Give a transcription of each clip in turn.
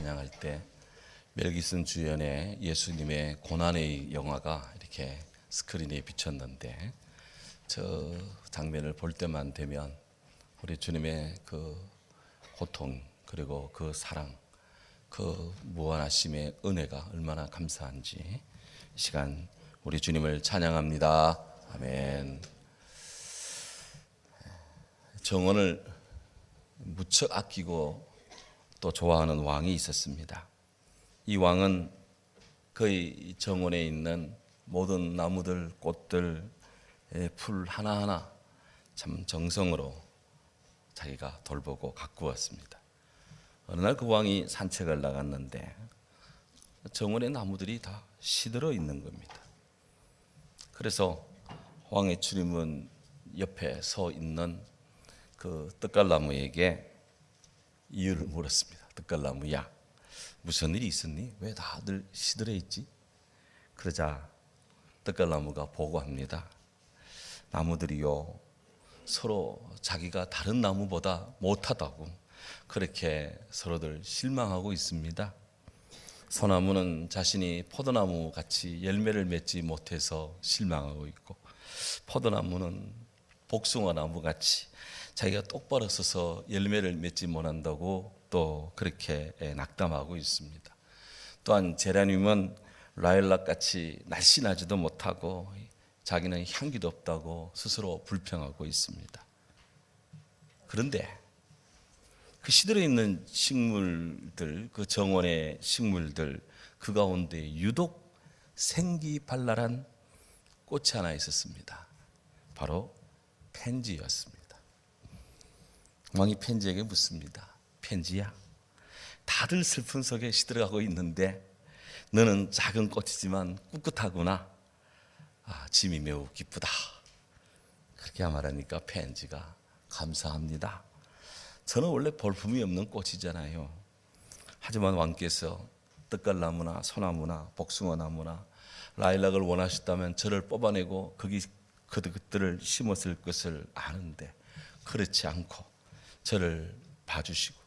찬양할 때 멜 깁슨 주연의 예수님의 고난의 영화가 이렇게 스크린에 비쳤는데, 저 장면을 볼 때만 되면 우리 주님의 그 고통, 그리고 그 사랑, 그 무한하심의 은혜가 얼마나 감사한지 이 시간 우리 주님을 찬양합니다. 아멘. 정원을 무척 아끼고 또 좋아하는 왕이 있었습니다. 이 왕은 그의 정원에 있는 모든 나무들, 꽃들, 풀 하나하나 참 정성으로 자기가 돌보고 가꾸었습니다. 어느 날 그 왕이 산책을 나갔는데 정원의 나무들이 다 시들어 있는 겁니다. 그래서 왕의 출입문 옆에 서 있는 그 떡갈나무에게 이유를 물었습니다. 떡갈나무야, 무슨 일이 있었니? 왜 다들 시들어 있지? 그러자 떡갈나무가 보고합니다. 나무들이요, 서로 자기가 다른 나무보다 못하다고 그렇게 서로들 실망하고 있습니다. 소나무는 자신이 포도나무 같이 열매를 맺지 못해서 실망하고 있고, 포도나무는 복숭아나무 같이 자기가 똑바로 서서 열매를 맺지 못한다고 또 그렇게 낙담하고 있습니다. 또한 제라늄은 라일락 같이 날씬하지도 못하고 자기는 향기도 없다고 스스로 불평하고 있습니다. 그런데 그 시들어 있는 식물들, 그 정원의 식물들, 그 가운데 유독 생기발랄한 꽃이 하나 있었습니다. 바로 펜지였습니다. 왕이 펜지에게 묻습니다. 펜지야, 다들 슬픈 속에 시들어가고 있는데 너는 작은 꽃이지만 꿋꿋하구나. 짐이 매우 기쁘다. 그렇게 말하니까 펜지가 감사합니다. 저는 원래 볼품이 없는 꽃이잖아요. 하지만 왕께서 떡갈나무나 소나무나 복숭아나무나 라일락을 원하셨다면 저를 뽑아내고 그것들을 심었을 것을 아는데 그렇지 않고 저를 봐주시고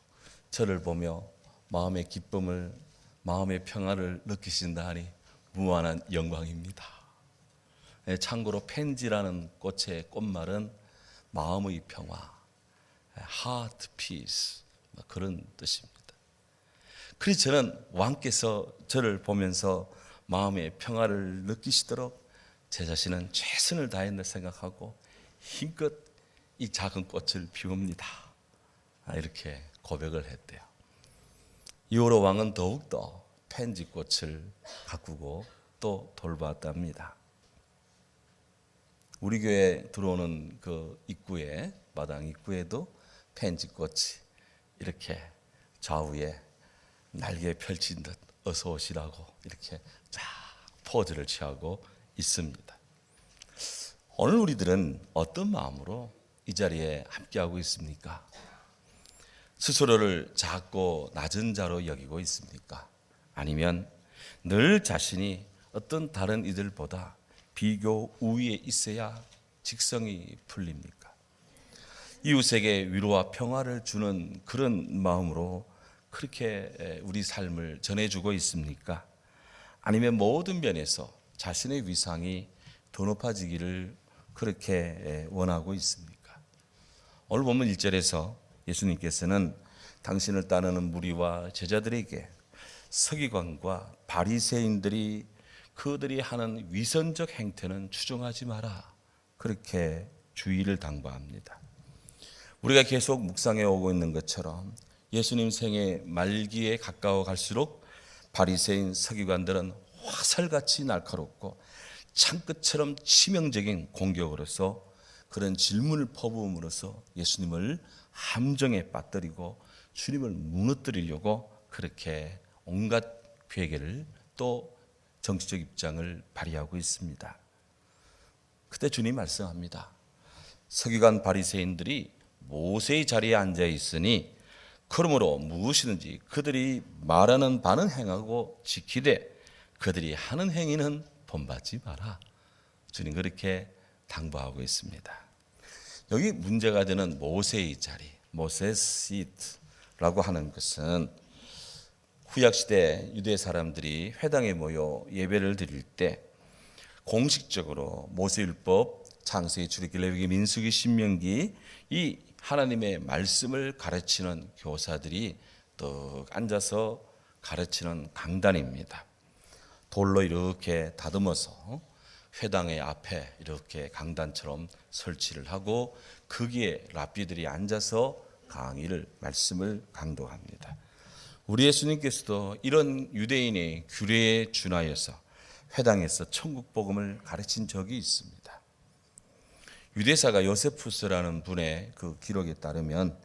저를 보며 마음의 기쁨을, 마음의 평화를 느끼신다 하니 무한한 영광입니다. 참고로 펜지라는 꽃의 꽃말은 마음의 평화, heart peace, 그런 뜻입니다. 그래서 저는 왕께서 저를 보면서 마음의 평화를 느끼시도록 제 자신은 최선을 다했다 생각하고 힘껏 이 작은 꽃을 피웁니다. 이렇게 고백을 했대요. 이후로 왕은 더욱더 펜지꽃을 가꾸고 또 돌봤답니다. 우리 교회 들어오는 그 입구에, 마당 입구에도 펜지꽃이 이렇게 좌우에 날개 펼친 듯 어서 오시라고 이렇게 쫙 포즈를 취하고 있습니다. 오늘 우리들은 어떤 마음으로 이 자리에 함께하고 있습니까? 스스로를 작고 낮은 자로 여기고 있습니까? 아니면 늘 자신이 어떤 다른 이들보다 비교 우위에 있어야 직성이 풀립니까? 이웃에게 위로와 평화를 주는 그런 마음으로 그렇게 우리 삶을 전해주고 있습니까? 아니면 모든 면에서 자신의 위상이 더 높아지기를 그렇게 원하고 있습니까? 오늘 본문 1절에서 예수님께서는 당신을 따르는 무리와 제자들에게 서기관과 바리새인들이 그들이 하는 위선적 행태는 추종하지 마라, 그렇게 주의를 당부합니다. 우리가 계속 묵상해 오고 있는 것처럼 예수님 생애 말기에 가까워 갈수록 바리새인 서기관들은 화살같이 날카롭고 창끝처럼 치명적인 공격으로서 그런 질문을 퍼부음으로써 예수님을 함정에 빠뜨리고 주님을 무너뜨리려고 그렇게 온갖 괴계를 또 정치적 입장을 발휘하고 있습니다. 그때 주님 말씀합니다. 서기관 바리새인들이 모세의 자리에 앉아 있으니 그러므로 무엇이든지 그들이 말하는 바는 행하고 지키되 그들이 하는 행위는 본받지 마라. 주님 그렇게 당부하고 있습니다. 여기 문제가 되는 모세의 자리, 모세스 시트라고 하는 것은 구약시대 유대 사람들이 회당에 모여 예배를 드릴 때 공식적으로 모세율법, 창세기, 출애굽기, 레위기, 민수기, 신명기 이 하나님의 말씀을 가르치는 교사들이 또 앉아서 가르치는 강단입니다. 돌로 이렇게 다듬어서 회당의 앞에 이렇게 강단처럼 설치를 하고 거기에 랍비들이 앉아서 강의를 말씀을 강도합니다. 우리 예수님께서도 이런 유대인의 규례에 준하여서 회당에서 천국 복음을 가르친 적이 있습니다. 유대사가 요세푸스라는 분의 그 기록에 따르면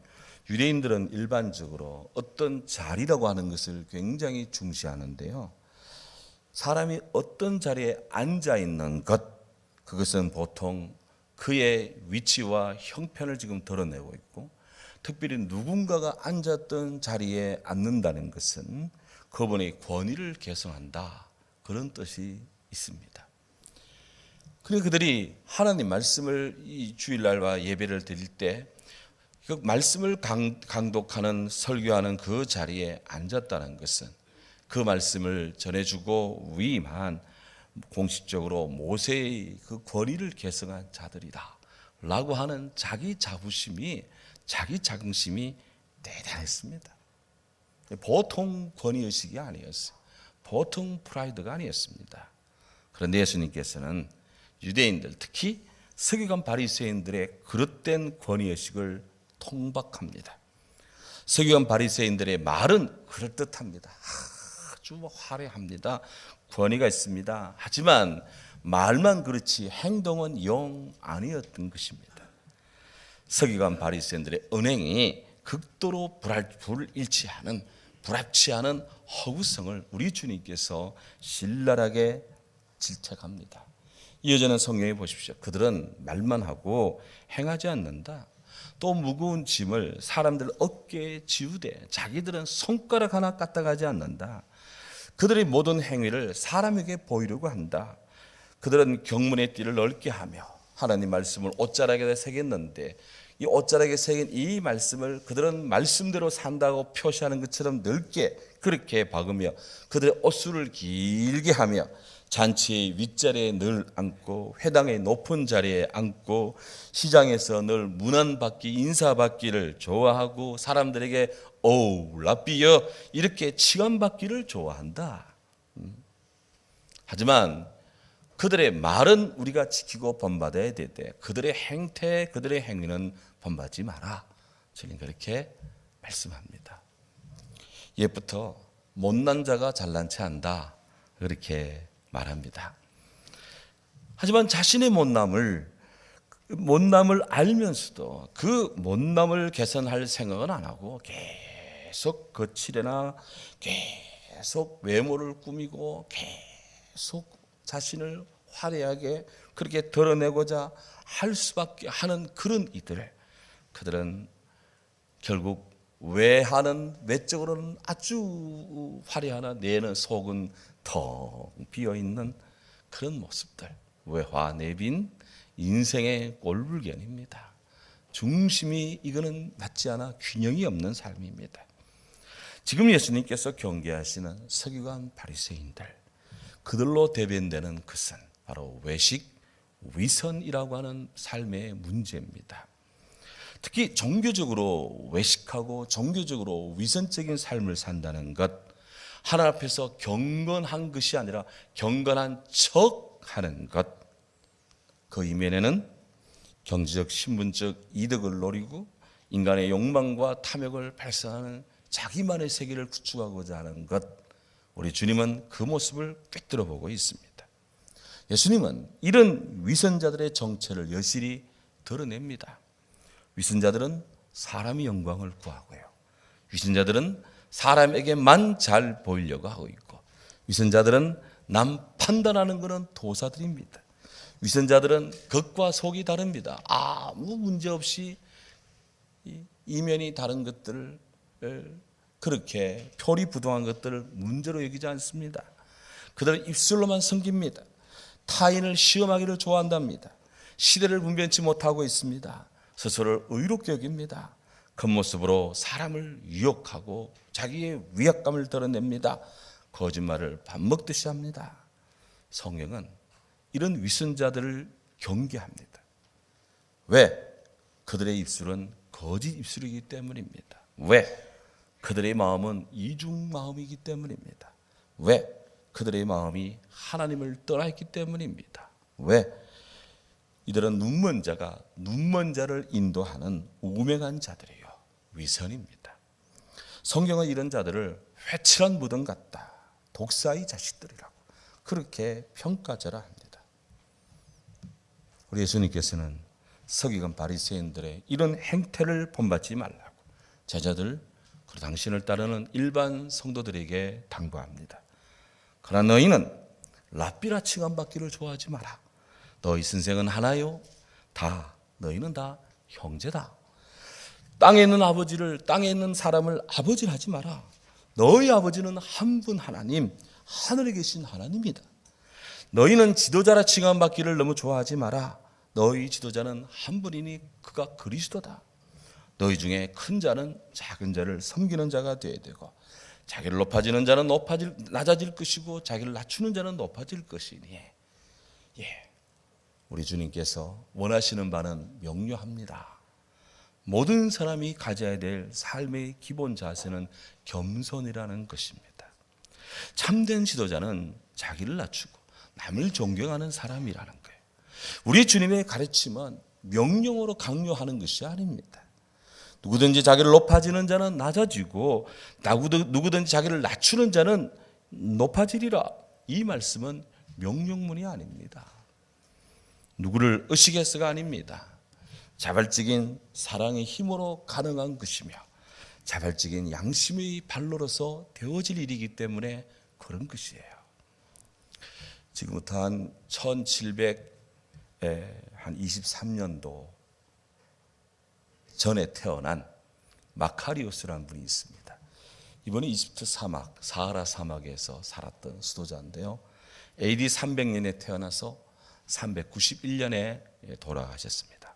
유대인들은 일반적으로 어떤 자리라고 하는 것을 굉장히 중시하는데요. 사람이 어떤 자리에 앉아 있는 것, 그것은 보통 그의 위치와 형편을 지금 드러내고 있고, 특별히 누군가가 앉았던 자리에 앉는다는 것은 그분의 권위를 계승한다, 그런 뜻이 있습니다. 그래서 그들이 하나님 말씀을 이 주일날과 예배를 드릴 때 그 말씀을 강독하는 설교하는 그 자리에 앉았다는 것은 그 말씀을 전해주고 위임한 공식적으로 모세의 그 권위를 계승한 자들이다 라고 하는 자기 자부심이, 자기 자긍심이 대단했습니다. 보통 권위의식이 아니었어요. 보통 프라이드가 아니었습니다. 그런데 예수님께서는 유대인들, 특히 서기관 바리새인들의 그릇된 권위의식을 통박합니다. 서기관 바리새인들의 말은 그럴듯합니다. 아주 화려합니다. 권위가 있습니다. 하지만 말만 그렇지 행동은 영 아니었던 것입니다. 서기관 바리새인들의 언행이 극도로 불일치하는, 불합치하는 허구성을 우리 주님께서 신랄하게 질책합니다. 이어지는 성경에 보십시오. 그들은 말만 하고 행하지 않는다. 또 무거운 짐을 사람들 어깨에 지우되 자기들은 손가락 하나 까딱하지 않는다. 그들의 모든 행위를 사람에게 보이려고 한다. 그들은 경문의 띠를 넓게 하며 하나님 말씀을 옷자락에다 새겼는데 이 옷자락에 새긴 이 말씀을 그들은 말씀대로 산다고 표시하는 것처럼 넓게 그렇게 박으며 그들의 옷수를 길게 하며 잔치의 윗자리에 늘 앉고 회당의 높은 자리에 앉고 시장에서 늘 문안받기, 인사받기를 좋아하고 사람들에게 오 랍비여 이렇게 칭함받기를 좋아한다. 하지만 그들의 말은 우리가 지키고 본받아야 되되 그들의 행태, 그들의 행위는 본받지 마라. 저는 그렇게 말씀합니다. 옛부터 못난 자가 잘난 체 한다, 그렇게 말합니다. 하지만 자신의 못남을 알면서도 그 못남을 개선할 생각은 안 하고 계속 거칠애나 계속 외모를 꾸미고 계속 자신을 화려하게 그렇게 드러내고자 할 수밖에 하는 그런 그들은 결국 외적으로는 아주 화려하나 내는 속은 텅 비어있는 그런 모습들, 외화 내빈 인생의 꼴불견입니다. 중심이 이거는 맞지 않아 균형이 없는 삶입니다. 지금 예수님께서 경계하시는 서기관 바리새인들, 그들로 대변되는 것은 바로 외식, 위선이라고 하는 삶의 문제입니다. 특히 종교적으로 외식하고 종교적으로 위선적인 삶을 산다는 것, 하나님 앞에서 경건한 것이 아니라 경건한 척하는 것, 그 이면에는 경제적, 신분적 이득을 노리고 인간의 욕망과 탐욕을 발산하는 자기만의 세계를 구축하고자 하는 것, 우리 주님은 그 모습을 꿰뚫어 보고 있습니다. 예수님은 이런 위선자들의 정체를 여실히 드러냅니다. 위선자들은 사람의 영광을 구하고요, 위선자들은 사람에게만 잘 보이려고 하고 있고, 위선자들은 남 판단하는 것은 도사들입니다. 위선자들은 겉과 속이 다릅니다. 아무 문제 없이 이면이 다른 것들을 그렇게 표리부동한 것들을 문제로 여기지 않습니다. 그들은 입술로만 섬깁니다. 타인을 시험하기를 좋아한답니다. 시대를 분별치 못하고 있습니다. 스스로를 의롭게 여깁니다. 겉모습으로 사람을 유혹하고 자기의 위압감을 드러냅니다. 거짓말을 밥 먹듯이 합니다. 성경은 이런 위선자들을 경계합니다. 왜? 그들의 입술은 거짓 입술이기 때문입니다. 왜? 그들의 마음은 이중 마음이기 때문입니다. 왜? 그들의 마음이 하나님을 떠나 있기 때문입니다. 왜? 이들은 눈먼 자가 눈먼 자를 인도하는 우매한 자들이에요. 위선입니다. 성경은 이런 자들을 회칠한 무덤 같다, 독사의 자식들이라고 그렇게 평가절하 합니다. 우리 예수님께서는 서기관 바리새인들의 이런 행태를 본받지 말라고 제자들 그리고 당신을 따르는 일반 성도들에게 당부합니다. 그러나 너희는 랍비라 칭함받기를 좋아하지 마라. 너희 선생은 하나요? 너희는 다 형제다. 땅에 있는 아버지를, 땅에 있는 사람을 아버지를 하지 마라. 너희 아버지는 한 분 하나님, 하늘에 계신 하나님이다. 너희는 지도자라 칭함받기를 너무 좋아하지 마라. 너희 지도자는 한 분이니 그가 그리스도다. 너희 중에 큰 자는 작은 자를 섬기는 자가 되어야 되고, 자기를 높아지는 자는 낮아질 것이고, 자기를 낮추는 자는 높아질 것이니. 우리 주님께서 원하시는 바는 명료합니다. 모든 사람이 가져야 될 삶의 기본 자세는 겸손이라는 것입니다. 참된 지도자는 자기를 낮추고 남을 존경하는 사람이라는 거예요. 우리 주님의 가르침은 명령으로 강요하는 것이 아닙니다. 누구든지 자기를 높아지는 자는 낮아지고 누구든지 자기를 낮추는 자는 높아지리라. 이 말씀은 명령문이 아닙니다. 누구를 의식해서가 아닙니다. 자발적인 사랑의 힘으로 가능한 것이며 자발적인 양심의 발로로서 되어질 일이기 때문에 그런 것이에요. 지금부터 한 1723년도 전에 태어난 마카리오스라는 분이 있습니다. 이분은 이집트 사막, 사하라 사막에서 살았던 수도자인데요. AD 300년에 태어나서 391년에 돌아가셨습니다.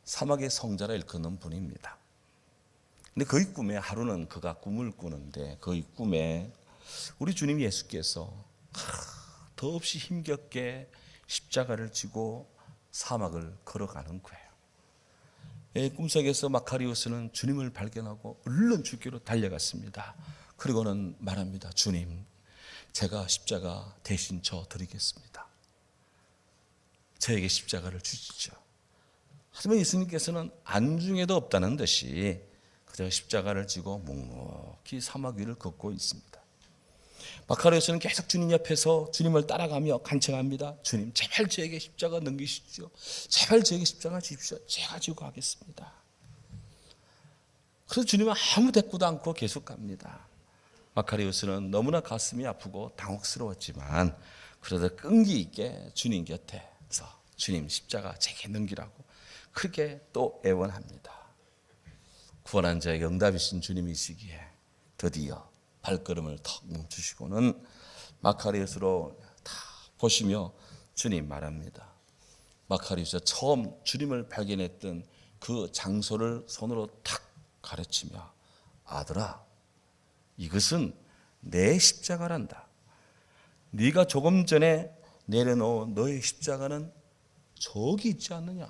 사막의 성자라 일컫는 분입니다. 근데 그의 꿈에 하루는 그가 꿈을 꾸는데 그의 꿈에 우리 주님 예수께서 더없이 힘겹게 십자가를 지고 사막을 걸어가는 거예요. 꿈속에서 마카리오스는 주님을 발견하고 얼른 주께로 달려갔습니다. 그리고는 말합니다. 주님, 제가 십자가 대신 져 드리겠습니다. 저에게 십자가를 주시죠. 하지만 예수님께서는 안중에도 없다는 듯이 그저 십자가를 지고 묵묵히 사막 위를 걷고 있습니다. 마카리오스는 계속 주님 옆에서 주님을 따라가며 간청합니다. 주님, 제발 저에게 십자가 넘기십시오. 제발 저에게 십자가 주십시오. 제가 지고 가겠습니다. 그래서 주님은 아무 대꾸도 않고 계속 갑니다. 마카리오스는 너무나 가슴이 아프고 당혹스러웠지만 그래도 끈기 있게 주님 곁에서 주님 십자가 제게 넘기라고 그렇게 또 애원합니다. 구원한 자에게 응답이신 주님이시기에 드디어 발걸음을 턱 멈추시고는 마카리오스로 다 보시며 주님 말합니다. 마카리오스가 처음 주님을 발견했던 그 장소를 손으로 탁 가르치며 아들아, 이것은 내 십자가란다. 네가 조금 전에 내려놓은 너의 십자가는 저기 있지 않느냐.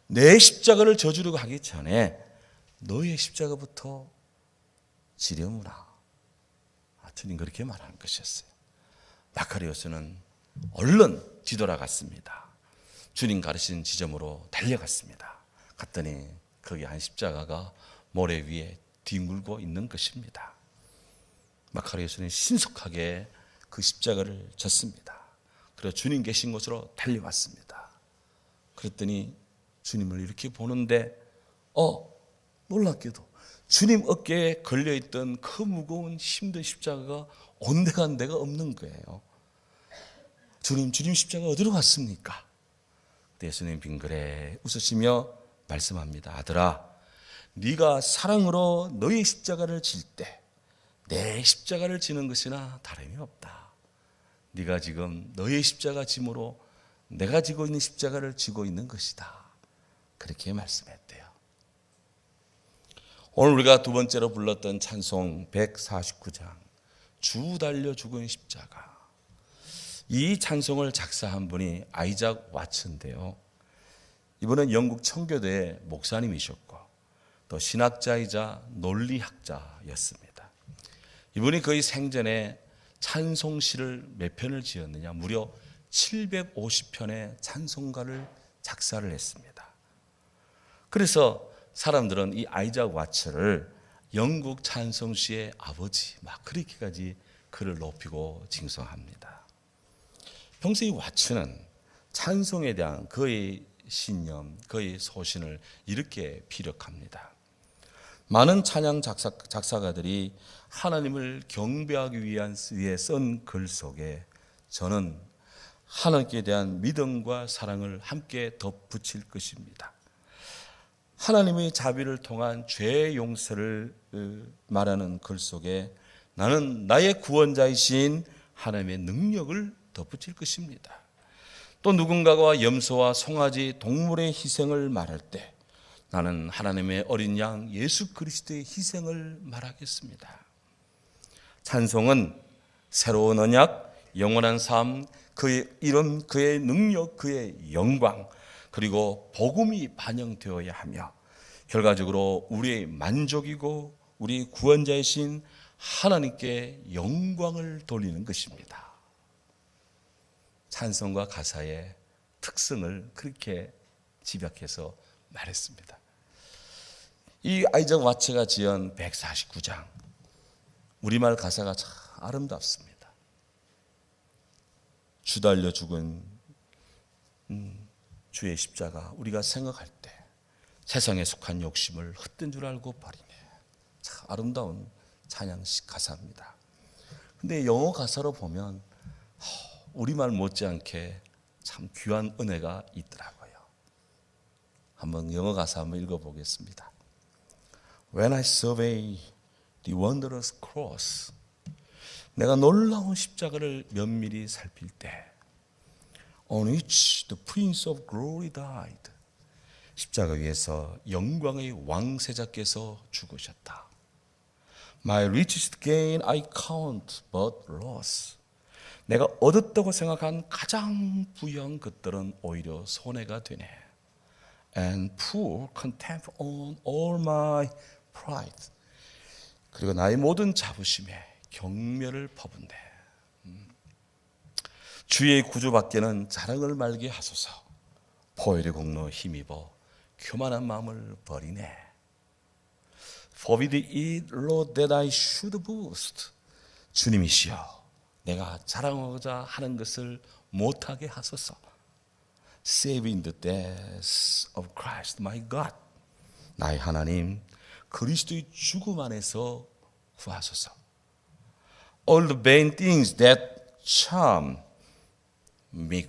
내 십자가를 져주려고 하기 전에 너의 십자가부터 지려무라. 주님 그렇게 말하는 것이었어요. 마카리오스는 얼른 뒤돌아갔습니다. 주님 가르친 지점으로 달려갔습니다. 갔더니 거기 한 십자가가 모래 위에 뒹굴고 있는 것입니다. 마카리오스는 신속하게 그 십자가를 졌습니다. 그래서 주님 계신 곳으로 달려왔습니다. 그랬더니 주님을 이렇게 보는데 놀랍게도 주님 어깨에 걸려있던 그 무거운 힘든 십자가가 온데간 데가 없는 거예요. 주님 십자가 어디로 갔습니까? 예수님 빙그레 웃으시며 말씀합니다. 아들아, 네가 사랑으로 너의 십자가를 질 때 내 십자가를 지는 것이나 다름이 없다. 네가 지금 너의 십자가 짐으로 내가 지고 있는 십자가를 지고 있는 것이다. 그렇게 말씀했대요. 오늘 우리가 두 번째로 불렀던 찬송 149장 주 달려 죽은 십자가, 이 찬송을 작사한 분이 아이작 와츠인데요. 이분은 영국 청교도의 목사님이셨고 또 신학자이자 논리학자였습니다. 이분이 거의 생전에 찬송시를 몇 편을 지었느냐, 무려 750편의 찬송가를 작사를 했습니다. 그래서 사람들은 이 아이작 와츠를 영국 찬송시의 아버지 막 그렇게까지 그를 높이고 징송합니다. 평소 이 와츠는 찬송에 대한 그의 신념, 그의 소신을 이렇게 피력합니다. 많은 찬양 작사가들이 하나님을 경배하기 위해 쓴 글 속에 저는 하나님께 대한 믿음과 사랑을 함께 덧붙일 것입니다. 하나님의 자비를 통한 죄의 용서를 말하는 글 속에 나는 나의 구원자이신 하나님의 능력을 덧붙일 것입니다. 또 누군가가 염소와 송아지 동물의 희생을 말할 때 나는 하나님의 어린 양 예수 그리스도의 희생을 말하겠습니다. 찬송은 새로운 언약, 영원한 삶, 그의 이름, 그의 능력, 그의 영광, 그리고 복음이 반영되어야 하며 결과적으로 우리의 만족이고 우리 구원자이신 하나님께 영광을 돌리는 것입니다. 찬송과 가사의 특성을 그렇게 집약해서 말했습니다. 이 아이작 와츠가 지은 149장 우리말 가사가 참 아름답습니다. 주 달려 죽은 주의 십자가, 우리가 생각할 때 세상에 속한 욕심을 헛된 줄 알고 버리네. 참 아름다운 찬양식 가사입니다. 근데 영어 가사로 보면 우리말 못지않게 참 귀한 은혜가 있더라고요. 한번 영어 가사 한번 읽어보겠습니다. When I survey the wondrous cross, 내가 놀라운 십자가를 면밀히 살필 때 On which the Prince of Glory died, 십자가 위에서 영광의 왕세자께서 죽으셨다. My richest gain I count but loss, 내가 얻었다고 생각한 가장 부유한 것들은 오히려 손해가 되네. And pour contempt on all my pride, 그리고 나의 모든 자부심에 경멸을 퍼붓네. 주의 구주밖에는 자랑을 말게 하소서. 보혈의 공로 힘입어 교만한 마음을 버리네. Forbid it, Lord, that I should boast, 주님이시여 내가 자랑하고자 하는 것을 못하게 하소서. Save in the death of Christ my God, 나의 하나님 그리스도의 죽음 안에서 구하소서. All the vain things that charm me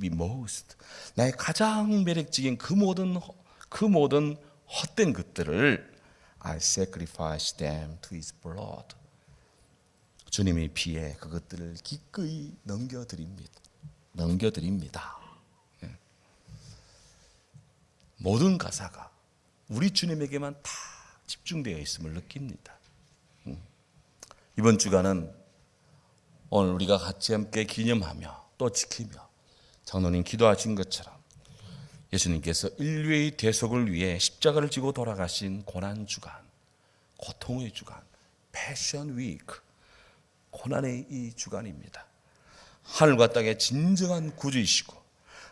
most, 나의 가장 매력적인 그 모든 헛된 것들을 I sacrifice them to His blood, 주님의 피에 그것들을 기꺼이 넘겨드립니다. 모든 가사가 우리 주님에게만 다 집중되어 있음을 느낍니다. 이번 주간은 오늘 우리가 같이 함께 기념하며 또 지키며 장로님 기도하신 것처럼 예수님께서 인류의 대속을 위해 십자가를 지고 돌아가신 고난주간, 고통의 주간, 패션 위크, 고난의 이 주간입니다. 하늘과 땅의 진정한 구주이시고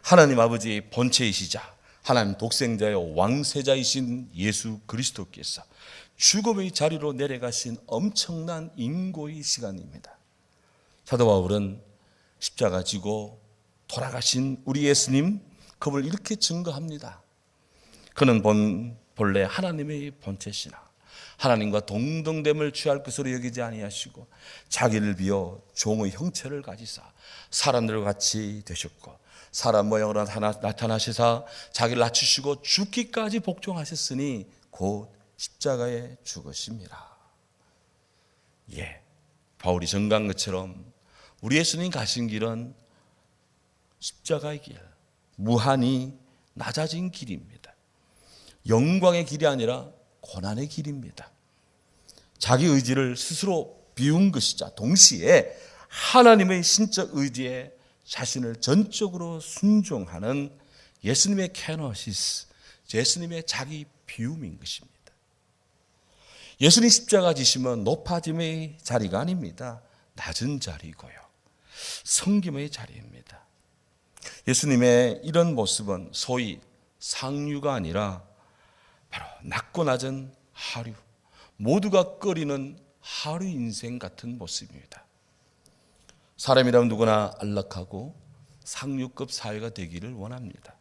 하나님 아버지의 본체이시자 하나님 독생자의 왕세자이신 예수 그리스도께서 죽음의 자리로 내려가신 엄청난 인고의 시간입니다. 사도 바울은 십자가 지고 돌아가신 우리 예수님, 그분을 이렇게 증거합니다. 그는 본래 하나님의 본체시나 하나님과 동등됨을 취할 것으로 여기지 아니하시고 자기를 비어 종의 형체를 가지사 사람들과 같이 되셨고 사람 모양으로 나타나시사 자기를 낮추시고 죽기까지 복종하셨으니 곧 십자가에 죽으심이라. 바울이 증거한 것처럼 우리 예수님 가신 길은 십자가의 길, 무한히 낮아진 길입니다. 영광의 길이 아니라 고난의 길입니다. 자기 의지를 스스로 비운 것이자 동시에 하나님의 신적 의지에 자신을 전적으로 순종하는 예수님의 케노시스, 예수님의 자기 비움인 것입니다. 예수님 십자가 지심은 높아짐의 자리가 아닙니다. 낮은 자리고요. 섬김의 자리입니다. 예수님의 이런 모습은 소위 상류가 아니라 바로 낮고 낮은 하류, 모두가 꺼리는 하류 인생 같은 모습입니다. 사람이라면 누구나 안락하고 상류급 사회가 되기를 원합니다.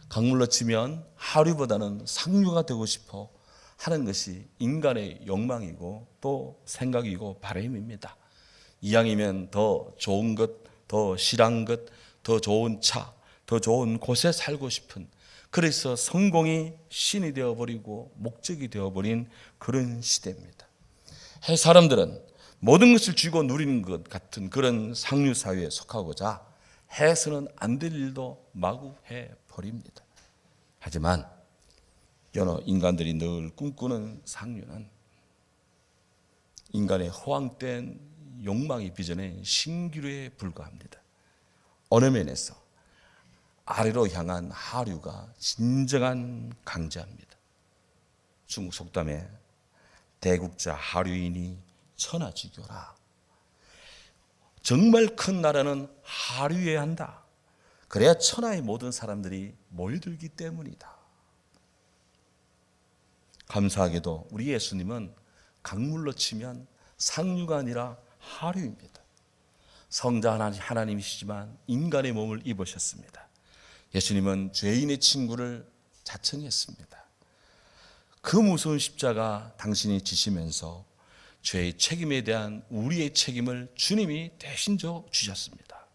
강물로 치면 하류보다는 상류가 되고 싶어 하는 것이 인간의 욕망이고 또 생각이고 바람입니다. 이왕이면 더 좋은 것, 더 실한 것, 더 좋은 차, 더 좋은 곳에 살고 싶은, 그래서 성공이 신이 되어버리고 목적이 되어버린 그런 시대입니다. 사람들은 모든 것을 쥐고 누리는 것 같은 그런 상류 사회에 속하고자 해서는 안 될 일도 마구 해버립니다. 하지만 여러 인간들이 늘 꿈꾸는 상류는 인간의 허황된 욕망이 빚어낸 신기루에 불과합니다. 어느 면에서 아래로 향한 하류가 진정한 강자입니다. 중국 속담에 대국자 하류이니 천하지교라. 정말 큰 나라는 하류해야 한다. 그래야 천하의 모든 사람들이 모여들기 때문이다. 감사하게도 우리 예수님은 강물로 치면 상류가 아니라 하류입니다. 성자 하나님이시지만 인간의 몸을 입으셨습니다. 예수님은 죄인의 친구를 자청했습니다. 그 무서운 십자가 당신이 지시면서 죄의 책임에 대한 우리의 책임을 주님이 대신 주셨습니다.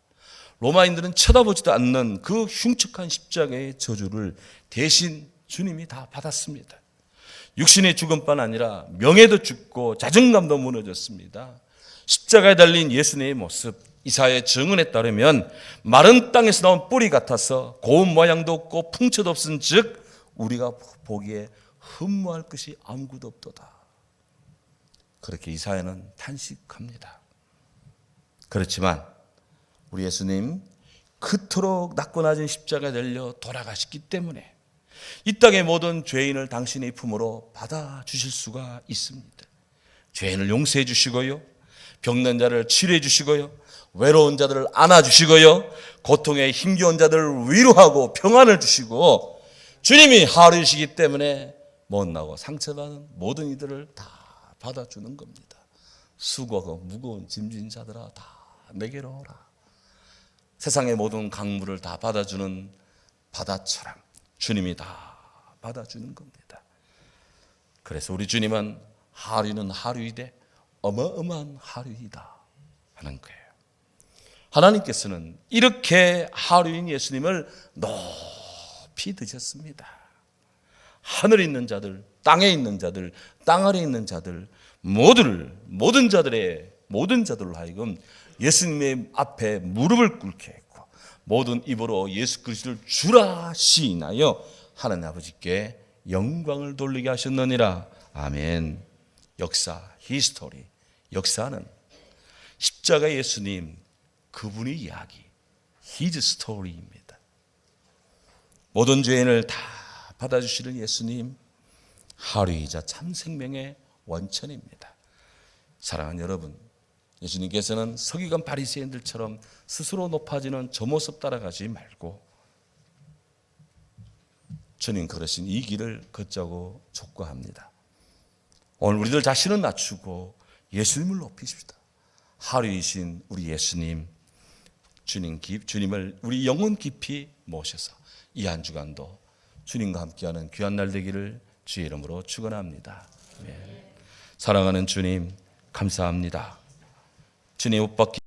로마인들은 쳐다보지도 않는 그 흉측한 십자가의 저주를 대신 주님이 다 받았습니다. 육신의 죽음뿐 아니라 명예도 죽고 자존감도 무너졌습니다. 십자가에 달린 예수님의 모습, 이사야의 증언에 따르면 마른 땅에서 나온 뿌리 같아서 고운 모양도 없고 풍채도 없은 즉 우리가 보기에 흠모할 것이 아무것도 없도다. 그렇게 이사야는 탄식합니다. 그렇지만 우리 예수님 그토록 낮고 낮은 십자가에 달려 돌아가셨기 때문에 이 땅의 모든 죄인을 당신의 품으로 받아주실 수가 있습니다. 죄인을 용서해 주시고요, 병든 자를 치료해 주시고요, 외로운 자들을 안아주시고요, 고통에 힘겨운 자들을 위로하고 평안을 주시고, 주님이 하루이시기 때문에 못나고 상처받은 모든 이들을 다 받아주는 겁니다. 수고하고 무거운 짐진 자들아 다 내게로 오라. 세상의 모든 강물을 다 받아주는 바다처럼 주님이 다 받아주는 겁니다. 그래서 우리 주님은 하류는 하류이되 어마어마한 하류이다 하는 거예요. 하나님께서는 이렇게 하류인 예수님을 높이 드셨습니다. 하늘에 있는 자들, 땅에 있는 자들, 땅 아래에 있는 자들 모든 자들로 하여금 예수님의 앞에 무릎을 꿇게 했고 모든 입으로 예수 그리스도를 주라 시인하여 하나님 아버지께 영광을 돌리게 하셨느니라. 아멘. 역사, 히스토리, 역사는 십자가 예수님 그분의 이야기, His story입니다. 모든 죄인을 다 받아주시는 예수님, 하루이자 참 생명의 원천입니다. 사랑하는 여러분, 예수님께서는 서기관 바리새인들처럼 스스로 높아지는 저 모습 따라가지 말고 주님 걸으신 이 길을 걷자고 촉구합니다. 오늘 우리들 자신을 낮추고 예수님을 높이십시다. 하루이신 우리 예수님, 주님을 우리 영혼 깊이 모셔서 이 한 주간도 주님과 함께하는 귀한 날 되기를 주의 이름으로 축원합니다. 사랑하는 주님 감사합니다. 주님 못 받기